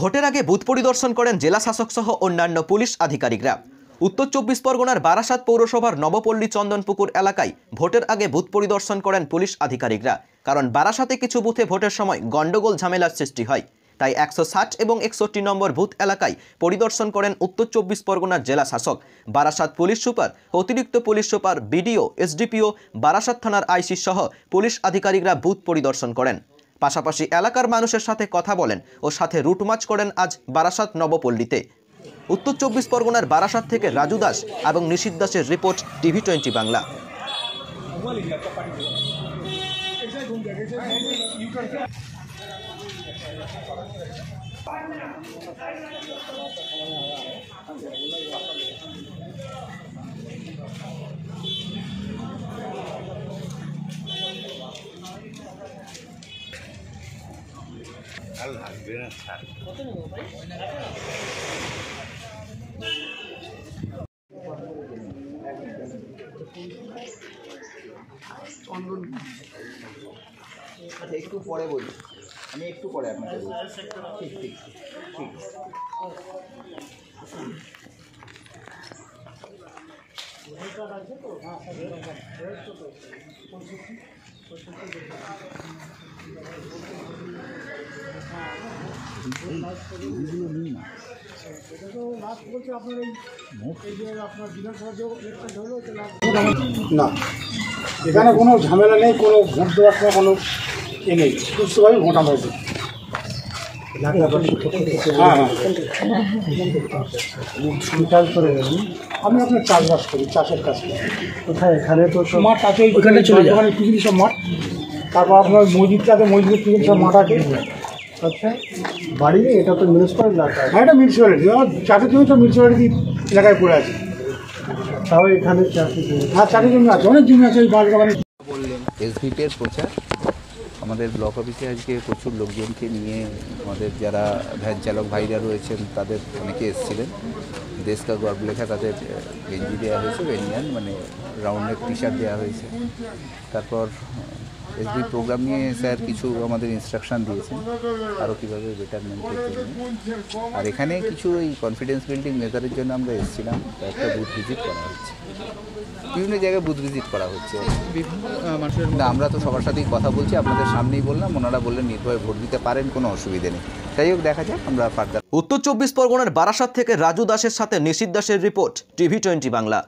ভোটের আগে বুথ পরিদর্শন করেন জেলা শাসক সহ অন্যান্য পুলিশ আধিকারিকরা। উত্তর 24 পরগনার বারাসাত পৌরসভার নবপল্লী চন্দনপুকুর এলাকায় ভোটের আগে বুথ পরিদর্শন করেন পুলিশ আধিকারিকরা। কারণ বারাসাতে কিছু বুথে ভোটের সময় গন্ডগোল ঝামেলার সৃষ্টি হয়, তাই 160 এবং 61 নম্বর বুথ এলাকায় পরিদর্শন করেন উত্তর 24 পরগনার জেলা শাসক, বারাসাত পুলিশ সুপার, অতিরিক্ত police super, BDO, SDPO, Barasat থানার আইসি সহ পুলিশ আধিকারিকরা বুথ পরিদর্শন করেন। পাশাপাশি এলাকার মানুষের সাথে কথা বলেন ও সাথে রুটমাচ করেন আজ বারাসাত নবপল্লীতে। উত্তর 24 পরগনার বারাসাত থেকে রাজু দাস এবং নিশীথ দাসের রিপোর্ট, টিভি20 বাংলা। একটু পরে বলি, আমি একটু পরে আপনাকে ঠিক ঠিক ঠিক না, এখানে কোনো ঝামেলা নেই, কোনো ভোট দেওয়ার সময় কোনো এ নেই, সুস্থভাবে ভোট আমরা দিই। আমি আপনার চাষবাস করি, চাষের কাজ করি। কোথায়? এখানে তো মাঠ আছে, ওখানে চলে যায়, ওখানে পিছনে সব মাঠ। তারপর আপনার মসজিদটা আছে, মসজিদের পিছনে সব মাঠ আছে। আচ্ছা, বাড়ি এটা তো মিউনিসিপ্যাল এলাকা, হ্যাঁ, এটা মিউনিসিপ্যালিটি, আমার 4 জমি তো মিউনিসিপ্যালিটি এলাকায় পড়ে আছে। তাও এখানে চাষি হ্যাঁ, 4 জমি আছে, অনেক জমি আছে এই বাগানে। এসভিপের প্রচার আমাদের ব্লক অফিসে আজকে প্রচুর লোকজনকে নিয়ে, আমাদের যারা ভ্যান চালক ভাইরা রয়েছেন তাদের অনেকে এসেছিলেন। দেশ কা গর্ব লেখা তাদের গেঞ্জি দেওয়া হয়েছে, বেনিয়ান মানে রাউন্ডের টি শার্ট দেওয়া হয়েছে। তারপর এসবি প্রোগ্রাম নিয়ে স্যার কিছু আমাদের ইনস্ট্রাকশান দিয়েছেন আরও কীভাবে বেটারমেন্টের জন্য। আর এখানে কিছু এই কনফিডেন্স বিল্ডিং মেজারের জন্য আমরা এসেছিলাম, একটা বুথ ভিজিট করা হচ্ছে, বিভিন্ন জায়গায় বুথ ভিজিট করা হচ্ছে। না, আমরা তো সবার সাথেই কথা বলছি, আপনাদের সামনেই বললাম, ওনারা বললেন নির্ভয়ে ভোট দিতে পারেন, কোনো অসুবিধে নেই। যাই হোক, দেখা যাক আমরা ফার্দার। উত্তর 24 পরগনার বারাসাত থেকে রাজু দাসের সাথে নিশীথ দাসের রিপোর্ট, টিভি20 বাংলা।